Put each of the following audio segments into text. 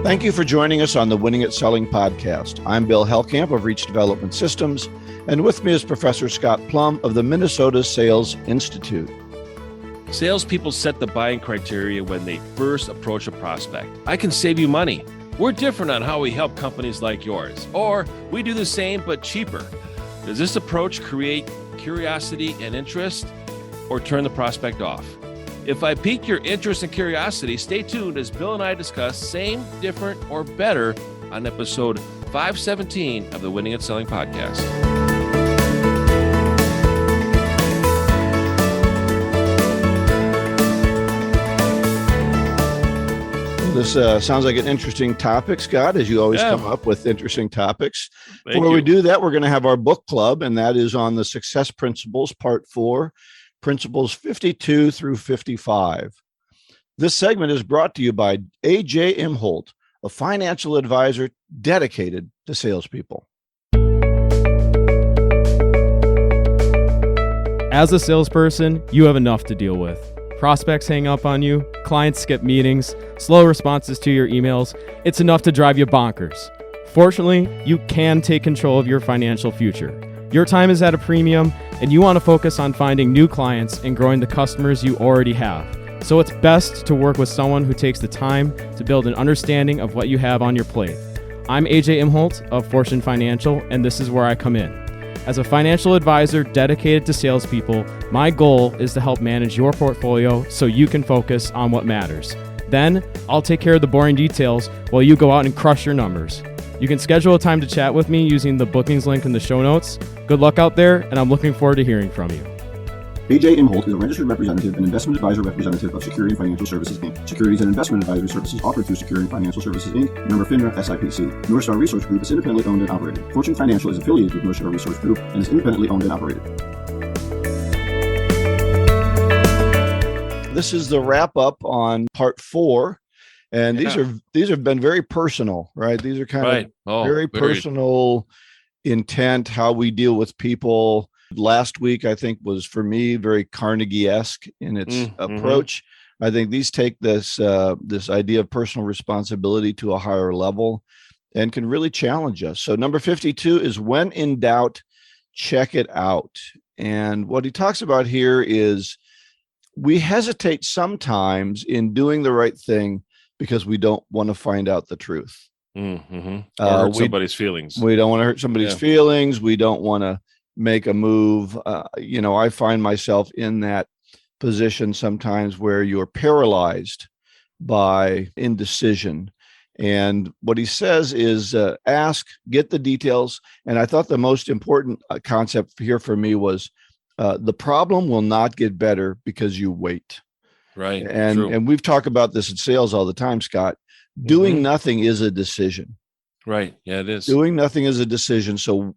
Thank you for joining us on the Winning at Selling podcast. I'm Bill Hellkamp of Reach Development Systems, and with me is Professor Scott Plum of the Minnesota Sales Institute. Salespeople set the buying criteria when they first approach a prospect. I can save you money. We're different on how we help companies like yours. Or we do the same but cheaper. Does this approach create curiosity and interest or turn the prospect off? If I piqued your interest and curiosity, stay tuned as Bill and I discuss same, different, or better on episode 517 of the Winning at Selling podcast. This sounds like an interesting topic, Scott, as you always come up with interesting topics. Before we do that, we're going to have our book club, and that is on the Success Principles, Part 4. Principles 52 through 55. This segment is brought to you by A.J. Imholt, a financial advisor dedicated to salespeople. As a salesperson, you have enough to deal with. Prospects hang up on you, clients skip meetings, slow responses to your emails. It's enough to drive you bonkers. Fortunately, you can take control of your financial future. Your time is at a premium, and you want to focus on finding new clients and growing the customers you already have. So it's best to work with someone who takes the time to build an understanding of what you have on your plate. I'm AJ Imholt of Fortune Financial, and this is where I come in. As a financial advisor dedicated to salespeople, my goal is to help manage your portfolio so you can focus on what matters. Then, I'll take care of the boring details while you go out and crush your numbers. You can schedule a time to chat with me using the bookings link in the show notes. Good luck out there, and I'm looking forward to hearing from you. A.J. Imholt is a registered representative and investment advisor representative of Security and Financial Services, Inc. Securities and investment advisory services offered through Security and Financial Services, Inc., member FINRA SIPC. North Star Resource Group is independently owned and operated. Fortune Financial is affiliated with North Star Resource Group and is independently owned and operated. This is the wrap up on Part 4. And these have been very personal, right? These are kind of very personal intent, how we deal with people. Last week, I think, was for me very Carnegie-esque in its approach. I think these take this idea of personal responsibility to a higher level and can really challenge us. So number 52 is when in doubt, check it out. And what he talks about here is we hesitate sometimes in doing the right thing because we don't want to find out the truth. Or hurt somebody's feelings. We don't want to hurt somebody's feelings. We don't want to make a move. I find myself in that position sometimes where you're paralyzed by indecision. And what he says is ask, get the details. And I thought the most important concept here for me was the problem will not get better because you wait. Right. And we've talked about this in sales all the time, Scott. Doing nothing is a decision. Right. Yeah, it is. Doing nothing is a decision. So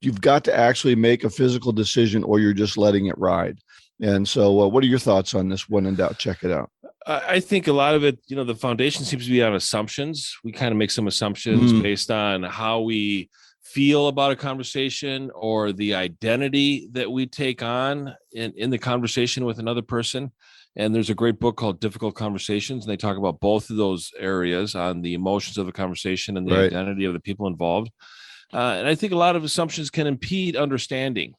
you've got to actually make a physical decision or you're just letting it ride. And so what are your thoughts on this? When in doubt, check it out. I think a lot of it, the foundation seems to be on assumptions. We kind of make some assumptions based on how we feel about a conversation or the identity that we take on in the conversation with another person. And there's a great book called Difficult Conversations, and they talk about both of those areas on the emotions of the conversation and the identity of the people involved. And I think a lot of assumptions can impede understanding.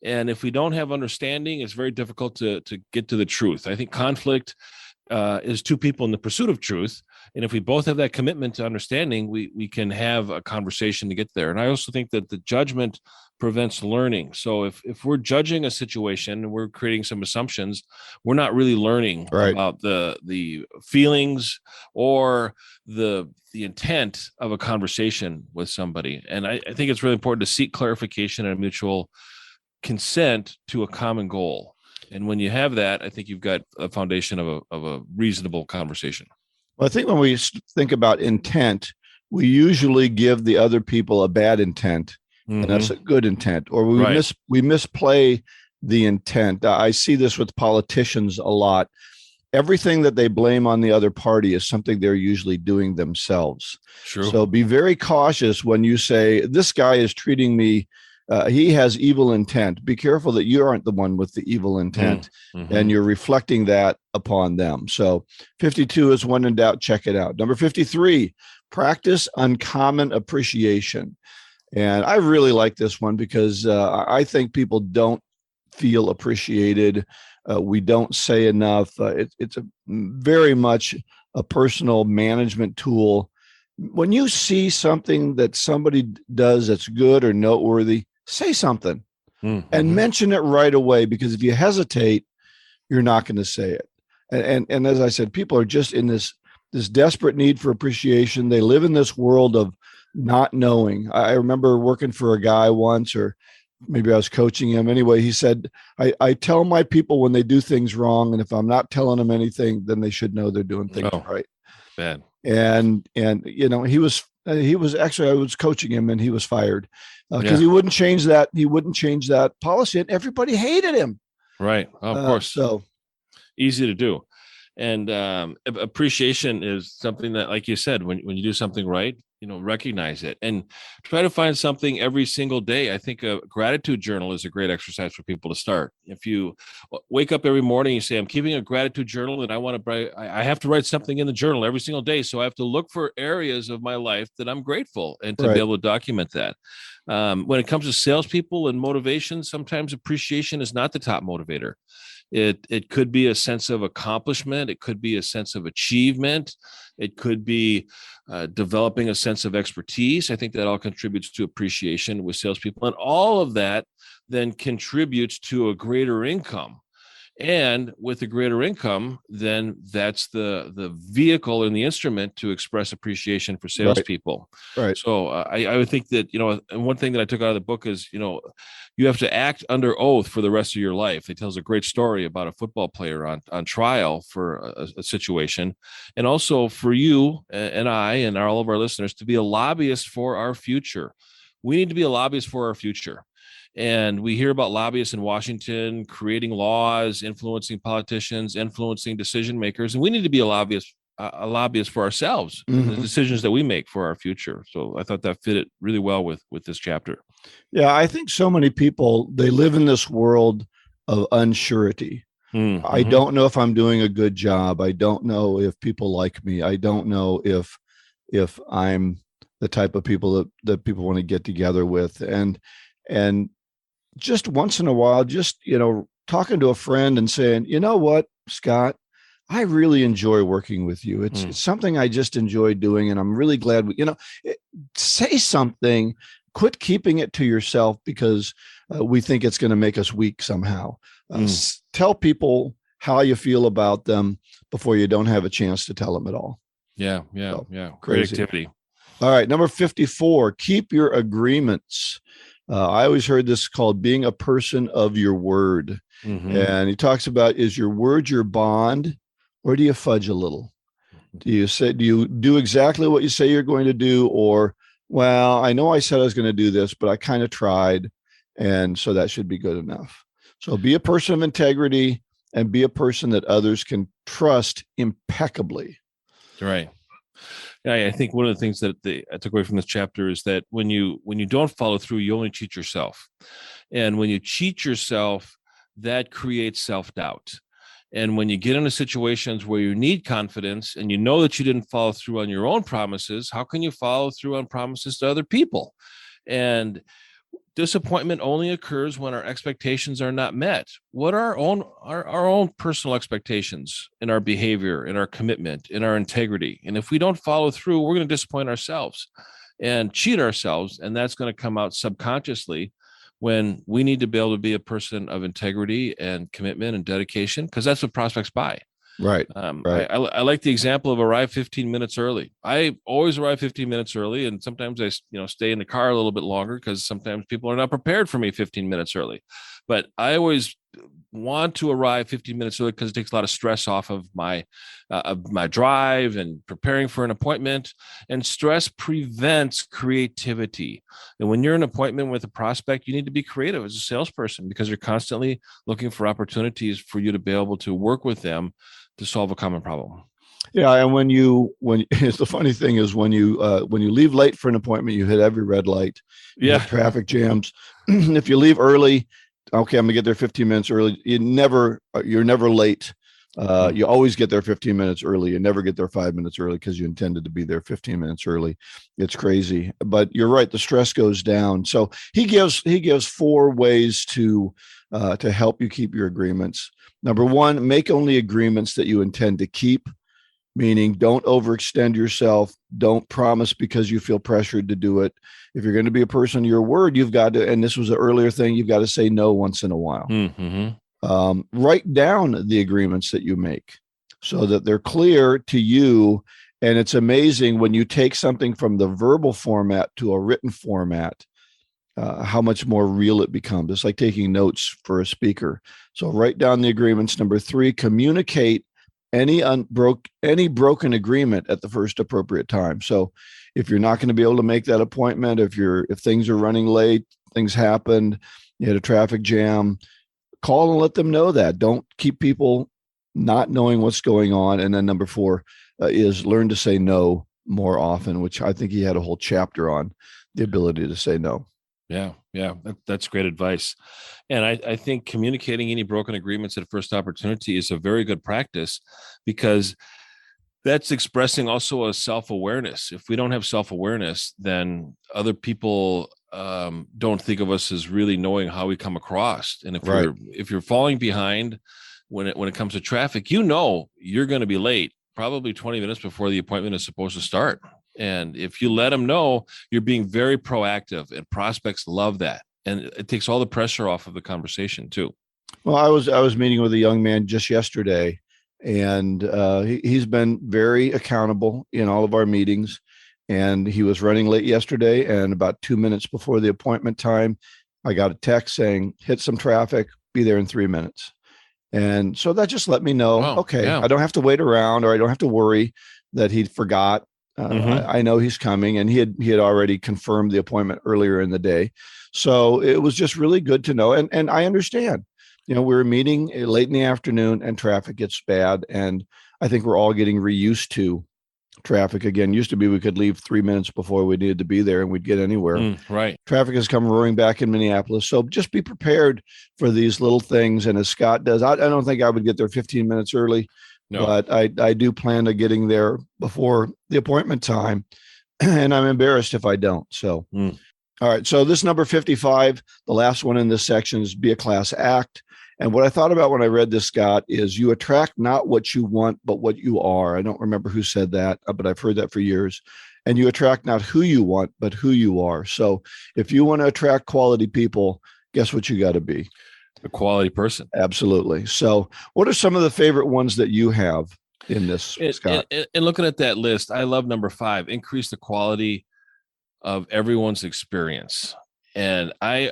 And if we don't have understanding, it's very difficult to get to the truth. I think conflict is two people in the pursuit of truth. And if we both have that commitment to understanding, we can have a conversation to get there. And I also think that the judgment prevents learning. So if we're judging a situation and we're creating some assumptions, we're not really learning about the feelings or the intent of a conversation with somebody. And I think it's really important to seek clarification and mutual consent to a common goal. And when you have that, I think you've got a foundation of a reasonable conversation. Well, I think when we think about intent, we usually give the other people a bad intent. And that's a good intent, or we misplay the intent. I see this with politicians a lot. Everything that they blame on the other party is something they're usually doing themselves. True. So be very cautious when you say, this guy is treating me he has evil intent. Be careful that you aren't the one with the evil intent, and you're reflecting that upon them. So 52 is when in doubt, check it out. Number 53, practice uncommon appreciation. And I really like this one because I think people don't feel appreciated. We don't say enough. It's a very much a personal management tool. When you see something that somebody does that's good or noteworthy, say something and mention it right away, because if you hesitate, you're not going to say it. And as I said, people are just in this desperate need for appreciation. They live in this world of not knowing. I remember working for a guy once, or maybe I was coaching him. Anyway, he said, I tell my people when they do things wrong, and if I'm not telling them anything, then they should know they're doing things right. Bad. And he was actually, I was coaching him, and he was fired because he wouldn't change that. He wouldn't change that policy, and everybody hated him. Right. Of course. So easy to do. And appreciation is something that, like you said, when you do something right, recognize it and try to find something every single day. I think a gratitude journal is a great exercise for people to start. If you wake up every morning, you say, I'm keeping a gratitude journal, and I have to write something in the journal every single day. So I have to look for areas of my life that I'm grateful, and to be able to document that. When it comes to salespeople and motivation, sometimes appreciation is not the top motivator. It could be a sense of accomplishment. It could be a sense of achievement. It could be developing a sense of expertise. I think that all contributes to appreciation with salespeople. And all of that then contributes to a greater income. And with a greater income, then that's the vehicle and the instrument to express appreciation for salespeople. Right. So I would think that, and one thing that I took out of the book is, you have to act under oath for the rest of your life. It tells a great story about a football player on trial for a situation. And also for you and I and all of our listeners to be a lobbyist for our future. We need to be a lobbyist for our future. And we hear about lobbyists in Washington creating laws, influencing politicians, influencing decision makers. And we need to be a lobbyist for ourselves, the decisions that we make for our future. So I thought that fit really well with this chapter. Yeah, I think so many people, they live in this world of unsurety. I don't know if I'm doing a good job. I don't know if people like me. I don't know if I'm the type of people that people want to get together with. And just once in a while, just, talking to a friend and saying, you know what, Scott, I really enjoy working with you. It's something I just enjoy doing. And I'm really glad say something, quit keeping it to yourself because we think it's going to make us weak somehow. Tell people how you feel about them before you don't have a chance to tell them at all. Yeah. Great activity. All right. Number 54, keep your agreements. I always heard this called being a person of your word. And he talks about, is your word your bond, or do you fudge a little? Do you do exactly what you say you're going to do? Or, well, I know I said I was going to do this, but I kind of tried. And so that should be good enough. So be a person of integrity and be a person that others can trust impeccably. Right. Yeah, I think one of the things that I took away from this chapter is that when you don't follow through, you only cheat yourself. And when you cheat yourself, that creates self-doubt. And when you get into situations where you need confidence and you know that you didn't follow through on your own promises, how can you follow through on promises to other people? And disappointment only occurs when our expectations are not met. What are our own personal expectations in our behavior, in our commitment, in our integrity? And if we don't follow through, we're going to disappoint ourselves and cheat ourselves. And that's going to come out subconsciously when we need to be able to be a person of integrity and commitment and dedication, because that's what prospects buy. Right. I like the example of arrive 15 minutes early. I always arrive 15 minutes early, and sometimes I stay in the car a little bit longer because sometimes people are not prepared for me 15 minutes early. But I always want to arrive 15 minutes early because it takes a lot of stress off of my drive and preparing for an appointment. And stress prevents creativity. And when you're in an appointment with a prospect, you need to be creative as a salesperson because you're constantly looking for opportunities for you to be able to work with them to solve a common problem. Yeah, and when it's the funny thing is when you leave late for an appointment, you hit every red light. You hit traffic jams. If you leave early, okay, I'm gonna get there 15 minutes early. You're never late. You always get there 15 minutes early. You never get there 5 minutes early because you intended to be there 15 minutes early. It's crazy, but you're right. The stress goes down. So he gives 4 ways to help you keep your agreements. Number 1, make only agreements that you intend to keep. Meaning don't overextend yourself. Don't promise because you feel pressured to do it. If you're going to be a person of your word, you've got to, and this was an earlier thing, you've got to say no once in a while. Mm-hmm. Write down the agreements that you make so that they're clear to you. And it's amazing when you take something from the verbal format to a written format, how much more real it becomes. It's like taking notes for a speaker. So write down the agreements. Number 3, communicate any broken agreement at the first appropriate time. So if you're not going to be able to make that appointment, if things are running late, things happened, you had a traffic jam, call and let them know that. Don't keep people not knowing what's going on. And then number 4 is learn to say no more often, which I think he had a whole chapter on the ability to say no. Yeah, that's great advice. And I think communicating any broken agreements at first opportunity is a very good practice because that's expressing also a self-awareness. If we don't have self-awareness, then other people don't think of us as really knowing how we come across. And if you're falling behind when it comes to traffic, you're going to be late, probably 20 minutes before the appointment is supposed to start. And if you let them know, you're being very proactive, and prospects love that. And it takes all the pressure off of the conversation too. Well, I was meeting with a young man just yesterday, and he's been very accountable in all of our meetings. And he was running late yesterday, and about 2 minutes before the appointment time, I got a text saying, hit some traffic, be there in 3 minutes. And so that just let me know, I don't have to wait around, or I don't have to worry that he forgot. I know he's coming, and he had already confirmed the appointment earlier in the day. So it was just really good to know. And I understand, we were meeting late in the afternoon and traffic gets bad. And I think we're all getting reused to traffic again. Used to be we could leave 3 minutes before we needed to be there and we'd get anywhere. Right. Traffic has come roaring back in Minneapolis. So just be prepared for these little things. And as Scott does, I don't think I would get there 15 minutes early. No. But I do plan to getting there before the appointment time, and I'm embarrassed if I don't. So, All right. So this number 55, the last one in this section, is be a class act. And what I thought about when I read this, Scott, is you attract not what you want, but what you are. I don't remember who said that, but I've heard that for years. And you attract not who you want, but who you are. So if you want to attract quality people, guess what you got to be? A quality person. Absolutely. So what are some of the favorite ones that you have in this, Scott? And looking at that list, I love number 5, increase the quality of everyone's experience. And I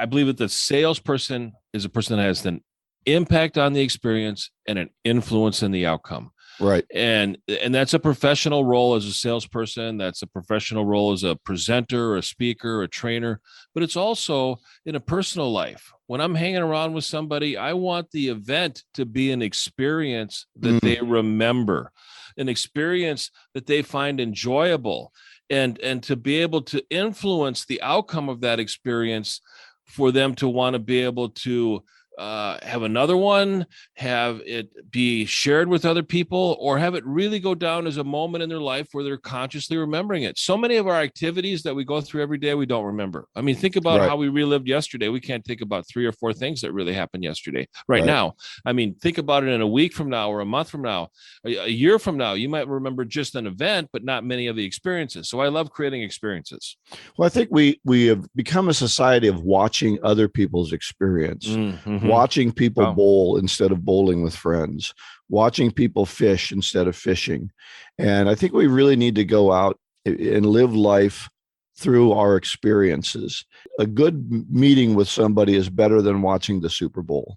believe that the salesperson is a person that has an impact on the experience and an influence in the outcome. Right. And that's a professional role as a salesperson. That's a professional role as a presenter, a speaker, a trainer, but it's also in a personal life. When I'm hanging around with somebody, I want the event to be an experience that they remember, an experience that they find enjoyable, and to be able to influence the outcome of that experience for them to want to be able to have another one, have it be shared with other people, or have it really go down as a moment in their life where they're consciously remembering it. So many of our activities that we go through every day, we don't remember. I mean, think about how we relived yesterday. We can't think about 3 or 4 things that really happened yesterday right now. I mean, think about it in a week from now, or a month from now, a year from now. You might remember just an event, but not many of the experiences. So I love creating experiences. Well, I think we have become a society of watching other people's experience. Watching people bowl instead of bowling with friends, watching people fish instead of fishing. And I think we really need to go out and live life through our experiences. A good meeting with somebody is better than watching the Super Bowl.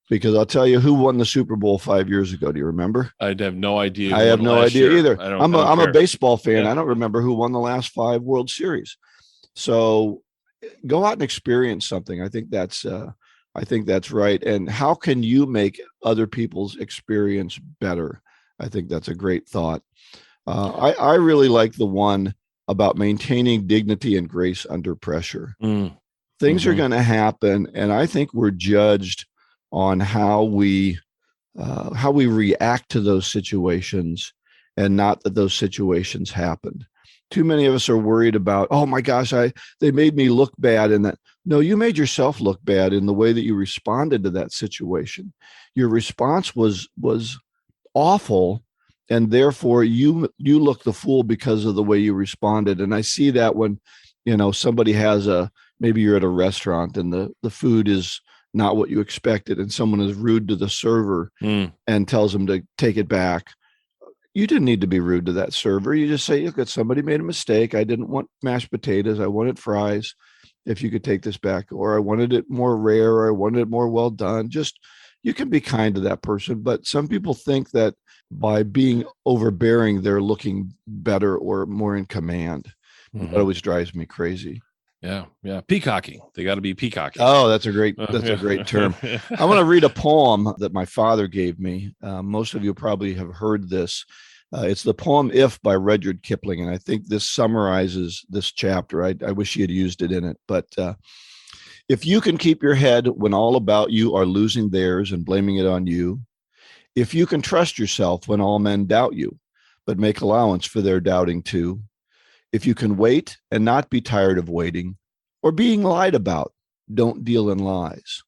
Because I'll tell you who won the Super Bowl 5 years ago. Do you remember? I have no idea. I have no idea either. I'm a baseball fan. Yeah. I don't remember who won the last 5 World Series. So go out and experience something. I think that's right. And how can you make other people's experience better? I think that's a great thought. I really like the one about maintaining dignity and grace under pressure. Things are going to happen, and I think we're judged on how we react to those situations, and not that those situations happened. Too many of us are worried about, oh my gosh, they made me look bad, and that. No, you made yourself look bad in the way that you responded to that situation. Your response was awful, and therefore you look the fool because of the way you responded. And I see that when, somebody has maybe you're at a restaurant and the food is not what you expected, and someone is rude to the server and tells them to take it back. You didn't need to be rude to that server. You just say, look, somebody made a mistake. I didn't want mashed potatoes. I wanted fries. If you could take this back, or I wanted it more rare, or I wanted it more well done. Just, you can be kind to that person. But some people think that by being overbearing, they're looking better or more in command. That always drives me crazy. Yeah. Peacocking. They got to be peacocking. Oh, that's a great term. I want to read a poem that my father gave me. Most of you probably have heard this. It's the poem "If" by Rudyard Kipling, and I think this summarizes this chapter. I wish he had used it in it, but if you can keep your head when all about you are losing theirs and blaming it on you, if you can trust yourself when all men doubt you, but make allowance for their doubting too, if you can wait and not be tired of waiting, or being lied about, don't deal in lies,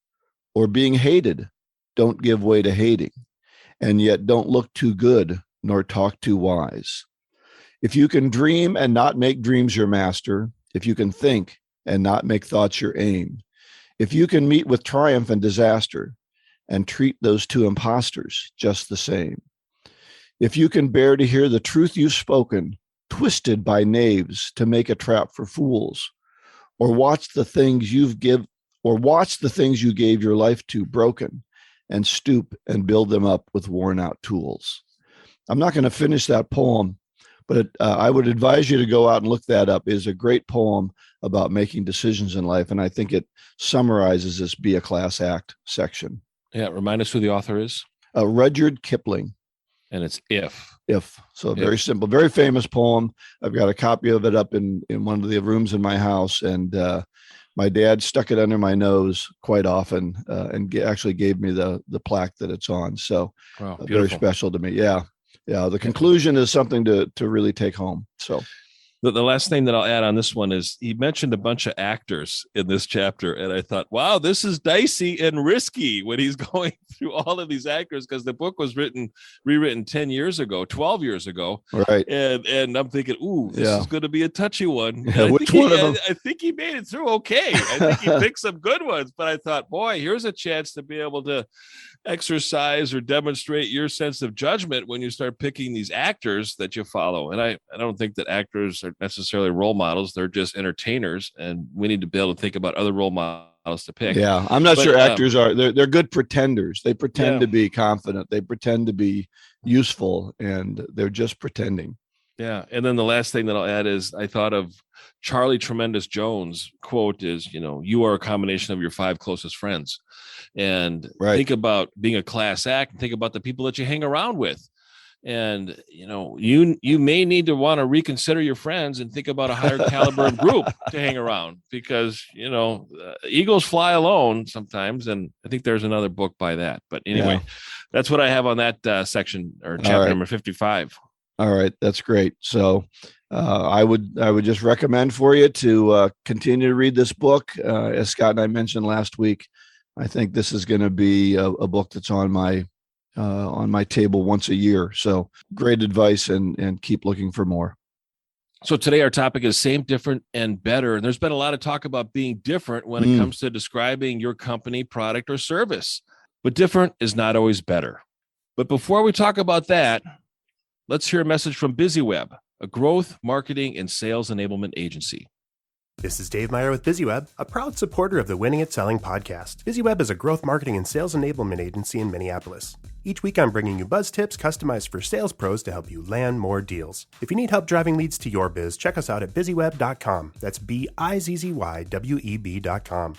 or being hated, don't give way to hating, and yet don't look too good nor talk too wise. If you can dream and not make dreams your master, if you can think and not make thoughts your aim, if you can meet with triumph and disaster and treat those two impostors just the same, if you can bear to hear the truth you've spoken twisted by knaves to make a trap for fools, or watch the things you gave your life to broken and stoop and build them up with worn out tools. I'm not going to finish that poem, but I would advise you to go out and look that up. It is a great poem about making decisions in life, and I think it summarizes this "Be a Class Act" section. Yeah, remind us who the author is. Rudyard Kipling. And it's If. So very simple, very famous poem. I've got a copy of it up in one of the rooms in my house, and my dad stuck it under my nose quite often and actually gave me the plaque that it's on. So very special to me. Yeah. The conclusion is something to really take home. So the last thing that I'll add on this one is he mentioned a bunch of actors in this chapter. And I thought, wow, this is dicey and risky when he's going through all of these actors, because the book was rewritten 10 years ago, 12 years ago. Right. And I'm thinking, ooh, this is going to be a touchy one. Yeah, which one of them? I think he made it through okay. I think he picked some good ones, but I thought, boy, here's a chance to be able to exercise or demonstrate your sense of judgment when you start picking these actors that you follow. And I don't think that actors are necessarily role models. They're just entertainers, and we need to be able to think about other role models to pick. Yeah, I'm not sure actors are. They're good pretenders. They pretend to be confident. They pretend to be useful, and they're just pretending. Yeah. And then the last thing that I'll add is I thought of Charlie Tremendous Jones' quote is, you are a combination of your 5 closest friends. And think about being a class act, and think about the people that you hang around with. And, you may need to want to reconsider your friends and think about a higher caliber of group to hang around, because, eagles fly alone sometimes. And I think there's another book by that. But anyway, that's what I have on that section, or chapter number 55. All right. That's great. So I would just recommend for you to continue to read this book. As Scott and I mentioned last week, I think this is going to be a book that's on my table once a year. So great advice, and keep looking for more. So today our topic is same, different, and better. And there's been a lot of talk about being different when it comes to describing your company, product, or service. But different is not always better. But before we talk about that, let's hear a message from BusyWeb, a growth, marketing, and sales enablement agency. This is Dave Meyer with BusyWeb, a proud supporter of the Winning at Selling podcast. BusyWeb is a growth, marketing, and sales enablement agency in Minneapolis. Each week, I'm bringing you buzz tips customized for sales pros to help you land more deals. If you need help driving leads to your biz, check us out at busyweb.com. That's BIZZYWEB.com.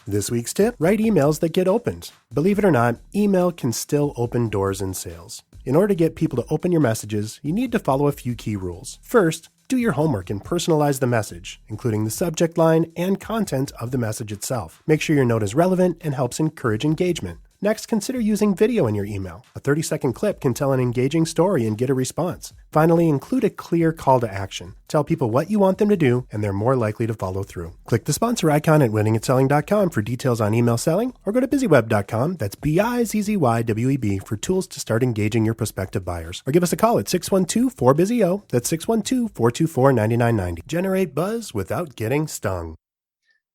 This week's tip: write emails that get opened. Believe it or not, email can still open doors in sales. In order to get people to open your messages, you need to follow a few key rules. First, do your homework and personalize the message, including the subject line and content of the message itself. Make sure your note is relevant and helps encourage engagement. Next, consider using video in your email. A 30-second clip can tell an engaging story and get a response. Finally, include a clear call to action. Tell people what you want them to do, and they're more likely to follow through. Click the sponsor icon at winningandselling.com for details on email selling, or go to busyweb.com, that's BIZZYWEB, for tools to start engaging your prospective buyers. Or give us a call at 612-4BUSY-O, that's 612-424-9990. Generate buzz without getting stung.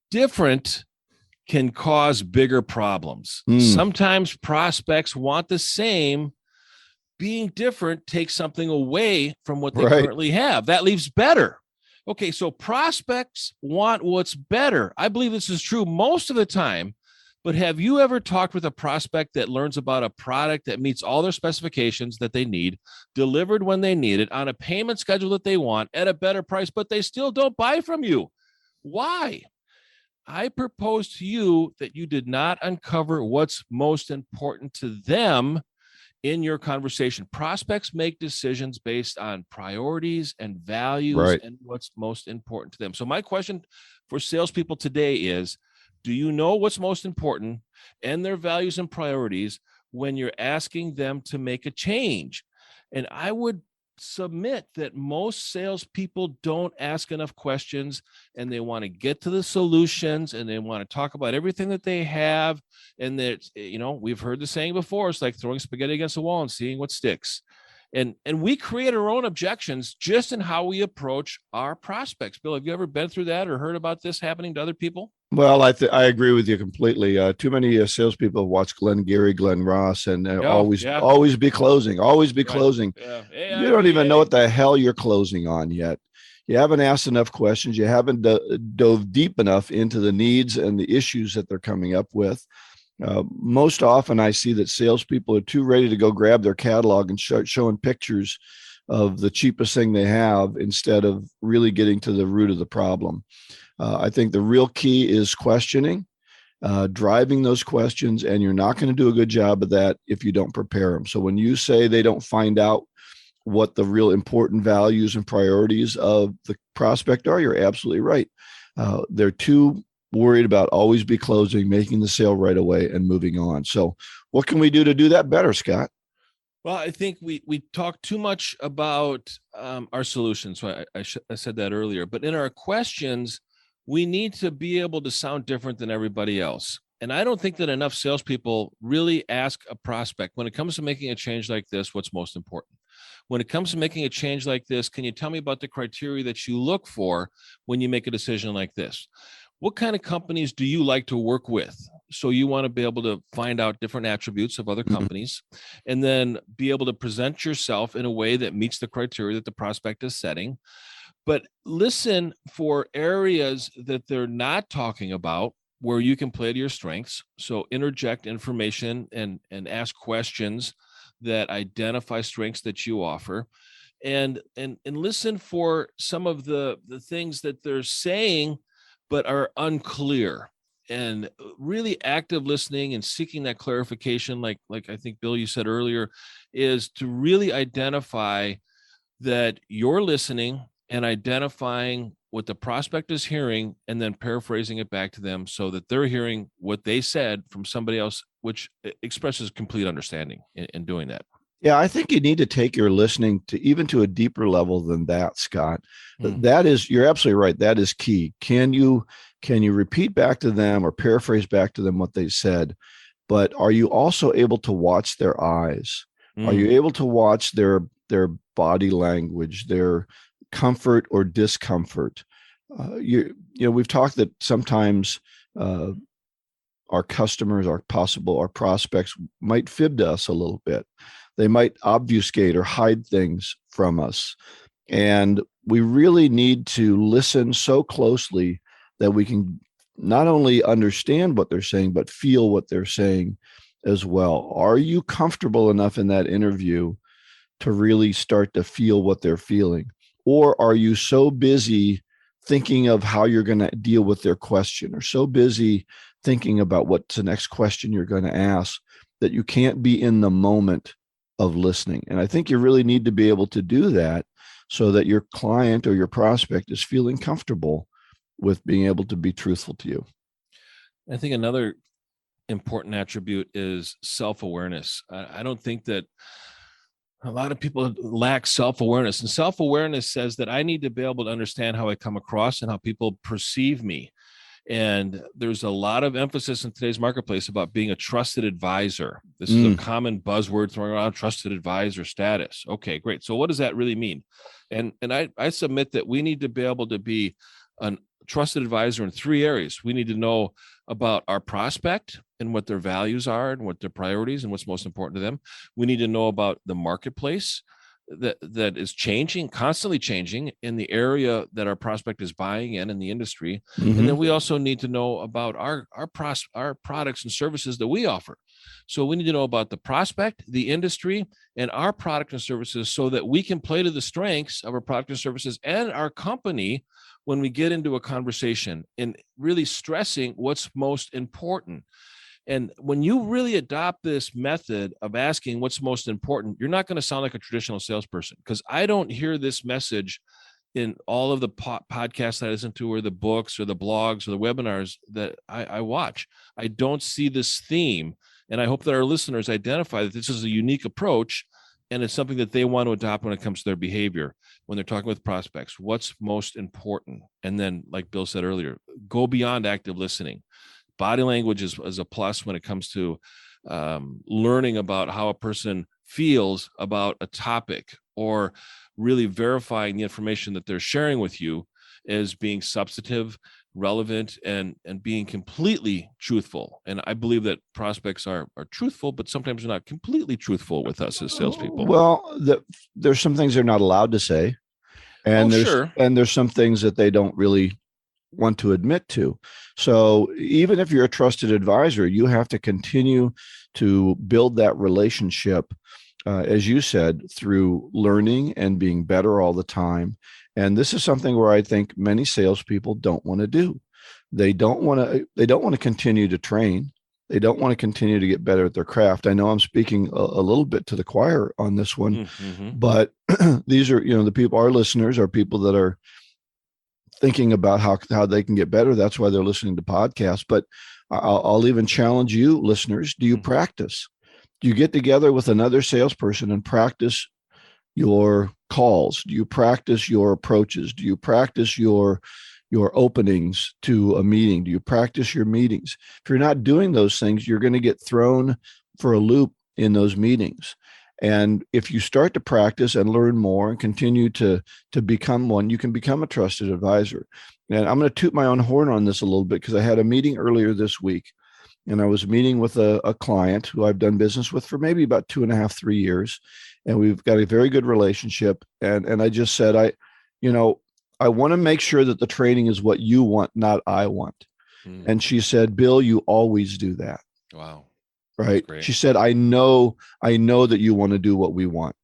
Different can cause bigger problems. Sometimes prospects want the same. Being different takes something away from what they currently have. That leaves better. Okay, so prospects want what's better. I believe this is true most of the time, but have you ever talked with a prospect that learns about a product that meets all their specifications that they need, delivered when they need it, on a payment schedule that they want, at a better price, but they still don't buy from you? Why? I propose to you that you did not uncover what's most important to them in your conversation. Prospects make decisions based on priorities and values and what's most important to them. So my question for salespeople today is, do you know what's most important and their values and priorities when you're asking them to make a change? And I would submit that most salespeople don't ask enough questions, and they want to get to the solutions, and they want to talk about everything that they have. And that, we've heard the saying before, it's like throwing spaghetti against the wall and seeing what sticks. And we create our own objections just in how we approach our prospects. Bill, have you ever been through that or heard about this happening to other people? Well, I agree with you completely. Too many salespeople watch Glenn Ross, and always be closing, always be closing. Yeah. You don't even know what the hell you're closing on yet. You haven't asked enough questions. You haven't dove deep enough into the needs and the issues that they're coming up with. Most often I see that salespeople are too ready to go grab their catalog and start showing pictures of the cheapest thing they have instead of really getting to the root of the problem. I think the real key is questioning, driving those questions, and you're not going to do a good job of that if you don't prepare them. So when you say they don't find out what the real important values and priorities of the prospect are, you're absolutely right. They're too worried about always be closing, making the sale right away, and moving on. So what can we do to do that better, Scott? Well, I think we talk too much about our solutions. So I said that earlier, but in our questions, we need to be able to sound different than everybody else. And I don't think that enough salespeople really ask a prospect, when it comes to making a change like this, what's most important? When it comes to making a change like this, can you tell me about the criteria that you look for when you make a decision like this? What kind of companies do you like to work with? So you want to be able to find out different attributes of other companies, and then be able to present yourself in a way that meets the criteria that the prospect is setting. But listen for areas that they're not talking about where you can play to your strengths. So interject information and ask questions that identify strengths that you offer. And listen for some of the things that they're saying but are unclear, and really active listening and seeking that clarification, like I think, Bill, you said earlier, is to really identify that you're listening and identifying what the prospect is hearing, and then paraphrasing it back to them so that they're hearing what they said from somebody else, which expresses complete understanding in doing that. Yeah, I think you need to take your listening to a deeper level than that, Scott. That is, you're absolutely right. That is key. Can you repeat back to them or paraphrase back to them what they said? But are you also able to watch their eyes? Are you able to watch their body language, their comfort or discomfort? We've talked that sometimes our customers, our prospects might fib to us a little bit. They might obfuscate or hide things from us. And we really need to listen so closely that we can not only understand what they're saying, but feel what they're saying as well. Are you comfortable enough in that interview to really start to feel what they're feeling? Or are you so busy thinking of how you're going to deal with their question, or so busy thinking about what's the next question you're going to ask, that you can't be in the moment of listening. And I think you really need to be able to do that so that your client or your prospect is feeling comfortable with being able to be truthful to you. I think another important attribute is self-awareness. I don't think that a lot of people lack self-awareness, and self-awareness says that I need to be able to understand how I come across and how people perceive me. And there's a lot of emphasis in today's marketplace about being a trusted advisor. This is a common buzzword thrown around, trusted advisor status. Okay, great. So what does that really mean? And I submit that we need to be able to be a trusted advisor in three areas. We need to know about our prospect and what their values are and what their priorities and what's most important to them. We need to know about the marketplace that is changing, constantly changing in the area that our prospect is buying in the industry. And then we also need to know about our products and services that we offer. So we need to know about the prospect, the industry, and our product and services so that we can play to the strengths of our product and services and our company when we get into a conversation, and really stressing what's most important. And when you really adopt this method of asking what's most important, you're not going to sound like a traditional salesperson, because I don't hear this message in all of the podcasts that I listen to, or the books or the blogs or the webinars that I watch. I don't see this theme. And I hope that our listeners identify that this is a unique approach, and it's something that they want to adopt when it comes to their behavior, when they're talking with prospects. What's most important? And then, like Bill said earlier, go beyond active listening. Body language is a plus when it comes to learning about how a person feels about a topic, or really verifying the information that they're sharing with you as being substantive, relevant, and being completely truthful. And I believe that prospects are truthful, but sometimes they're not completely truthful with us as salespeople. Well, there's some things they're not allowed to say, and there's some things that they don't really want to admit to. So even if you're a trusted advisor, you have to continue to build that relationship, as you said, through learning and being better all the time. And this is something where I think many salespeople don't want to do. They don't want to continue to train. They don't want to continue to get better at their craft. I know I'm speaking a little bit to the choir on this one, but these are, the people, our listeners are people that are thinking about how they can get better. That's why they're listening to podcasts. But I'll even challenge you, listeners. Do you practice? Do you get together with another salesperson and practice your calls? Do you practice your approaches? Do you practice your openings to a meeting? Do you practice your meetings? If you're not doing those things, you're going to get thrown for a loop in those meetings. And if you start to practice and learn more and continue to become one, you can become a trusted advisor. And I'm going to toot my own horn on this a little bit, because I had a meeting earlier this week, and I was meeting with a client who I've done business with for maybe about 2.5, 3 years. And we've got a very good relationship. And I just said, I want to make sure that the training is what you want, not I want. And she said, Bill, you always do that. Wow. Right. She said, I know that you want to do what we want,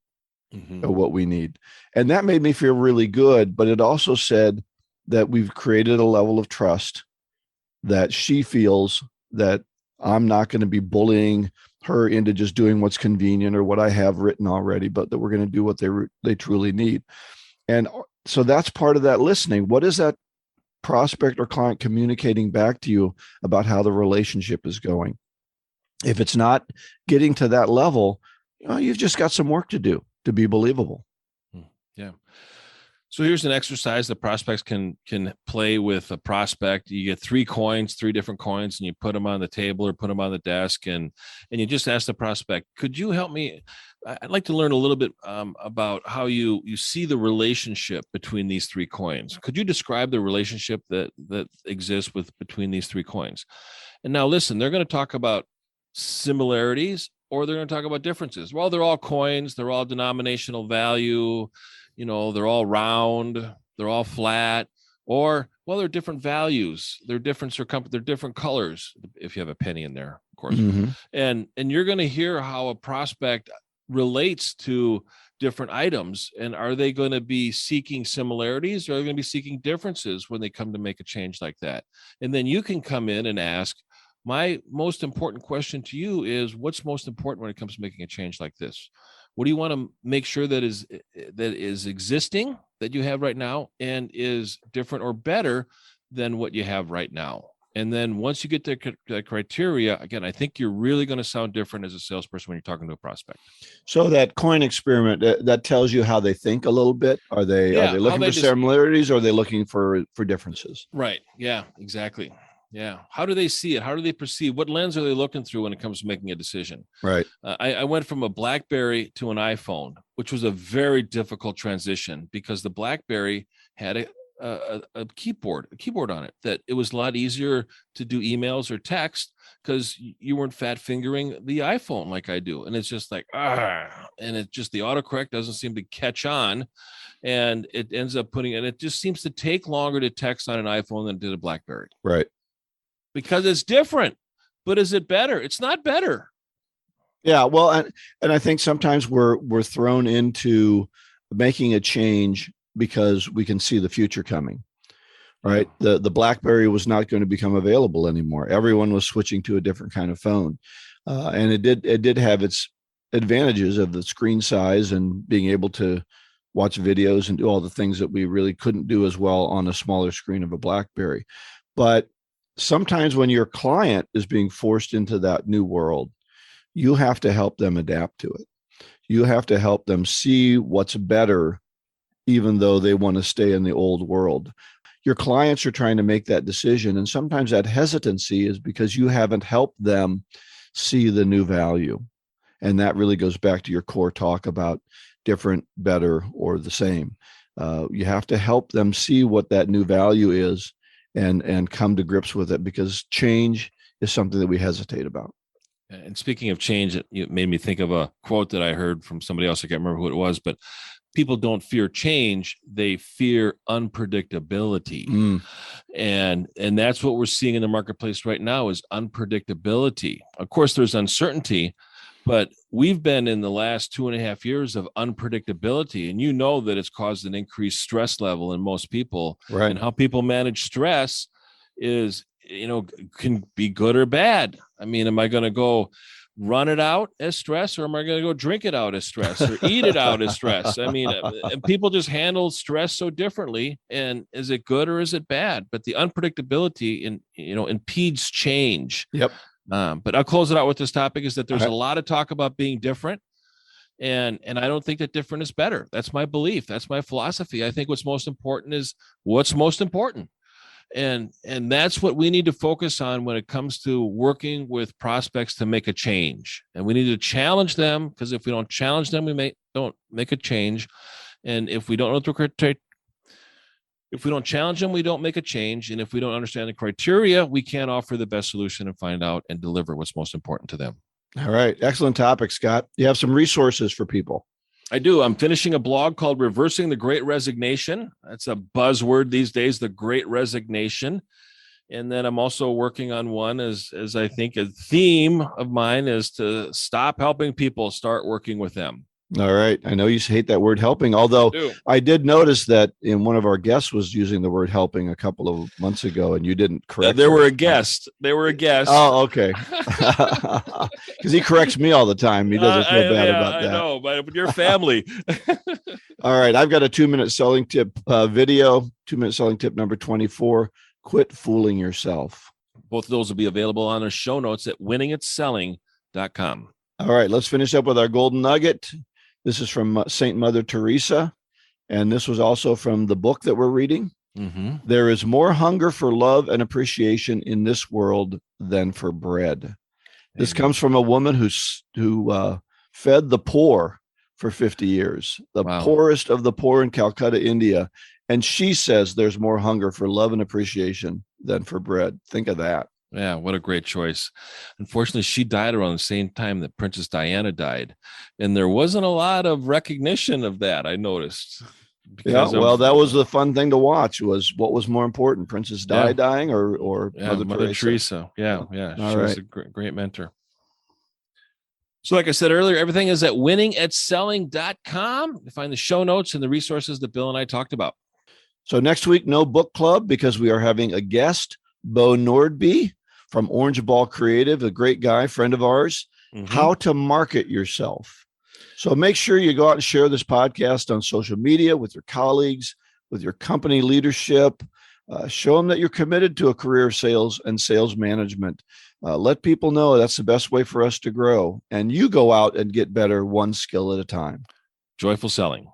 or what we need. And that made me feel really good. But it also said that we've created a level of trust that she feels that I'm not going to be bullying her into just doing what's convenient or what I have written already, but that we're going to do what they truly need. And so that's part of that listening. What is that prospect or client communicating back to you about how the relationship is going? If it's not getting to that level, you've just got some work to do to be believable. Yeah. So here's an exercise that prospects can play with a prospect. You get three different coins, and you put them on the table or put them on the desk, and you just ask the prospect, could you help me? I'd like to learn a little bit about how you see the relationship between these three coins. Could you describe the relationship that exists between these three coins? And now listen, they're going to talk about similarities, or they're going to talk about differences. Well, they're all coins. They're all denominational value. They're all round. They're all flat. Or, well, they're different values. They're different they're different colors, if you have a penny in there, of course. And you're going to hear how a prospect relates to different items. And are they going to be seeking similarities, or are they going to be seeking differences when they come to make a change like that? And then you can come in and ask, my most important question to you is, what's most important when it comes to making a change like this? What do you want to make sure that is existing that you have right now and is different or better than what you have right now? And then once you get the criteria, again, I think you're really going to sound different as a salesperson when you're talking to a prospect. So that coin experiment, that tells you how they think a little bit. Are they looking for similarities, or are they looking for differences? Right. Yeah, exactly. Yeah. How do they see it? How do they perceive? What lens are they looking through when it comes to making a decision? Right. I went from a BlackBerry to an iPhone, which was a very difficult transition because the BlackBerry had a keyboard on it, that it was a lot easier to do emails or text because you weren't fat fingering the iPhone like I do. And it's just like, and it just, the autocorrect doesn't seem to catch on, and it ends up it just seems to take longer to text on an iPhone than it did a BlackBerry. Right. Because it's different. But is it better? It's not better. Yeah. Well, and I think sometimes we're thrown into making a change because we can see the future coming, right? The BlackBerry was not going to become available anymore. Everyone was switching to a different kind of phone. And it did have its advantages of the screen size and being able to watch videos and do all the things that we really couldn't do as well on a smaller screen of a BlackBerry. But sometimes when your client is being forced into that new world, you have to help them adapt to it. You have to help them see what's better, even though they want to stay in the old world. Your clients are trying to make that decision. And sometimes that hesitancy is because you haven't helped them see the new value. And that really goes back to your core talk about different, better, or the same. You have to help them see what that new value is and come to grips with it, because change is something that we hesitate about. And speaking of change, it made me think of a quote that I heard from somebody else. I can't remember who it was, but people don't fear change, they fear unpredictability. And that's what we're seeing in the marketplace right now, is unpredictability. Of course, there's uncertainty, but we've been in the last 2.5 years of unpredictability. And you know that it's caused an increased stress level in most people. Right. And how people manage stress is, can be good or bad. I mean, am I going to go run it out as stress, or am I going to go drink it out as stress, or eat it out as stress? I mean, people just handle stress so differently. And is it good or is it bad? But the unpredictability impedes change. Yep. But I'll close it out with this topic, is that there's a lot of talk about being different. And I don't think that different is better. That's my belief. That's my philosophy. I think what's most important is what's most important. And that's what we need to focus on when it comes to working with prospects to make a change. And we need to challenge them, because if we don't challenge them, don't make a change. And if we don't know the criteria, if we don't challenge them, we don't make a change. And if we don't understand the criteria, we can't offer the best solution and find out and deliver what's most important to them. All right. Excellent topic, Scott. You have some resources for people. I do. I'm finishing a blog called Reversing the Great Resignation. That's a buzzword these days, the Great Resignation. And then I'm also working on one as I think a theme of mine is to stop helping people, start working with them. All right. I know you hate that word helping, although I did notice that in one of our guests was using the word helping a couple of months ago, and you didn't correct. They were a guest. Oh, okay. Because he corrects me all the time. He doesn't feel bad about that. I know, but your family. All right. I've got a 2-minute selling tip video, 2-minute selling tip number 24. Quit fooling yourself. Both of those will be available on our show notes at winningitselling.com. All right. Let's finish up with our golden nugget. This is from Saint Mother Teresa, and this was also from the book that we're reading. Mm-hmm. There is more hunger for love and appreciation in this world than for bread. Amen. This comes from a woman who fed the poor for 50 years, the poorest of the poor in Calcutta, India. And she says there's more hunger for love and appreciation than for bread. Think of that. Yeah, what a great choice. Unfortunately, she died around the same time that Princess Diana died. And there wasn't a lot of recognition of that, I noticed. That was the fun thing to watch, was what was more important, Princess Di dying or Mother Teresa. Yeah. She was a great mentor. So like I said earlier, everything is at winningatselling.com. You find the show notes and the resources that Bill and I talked about. So next week, no book club, because we are having a guest, Bo Nordby from Orange Ball Creative, a great guy, friend of ours. Mm-hmm. How to market yourself. So make sure you go out and share this podcast on social media with your colleagues, with your company leadership. Show them that you're committed to a career of sales and sales management. Let people know that's the best way for us to grow. And you go out and get better one skill at a time. Joyful selling.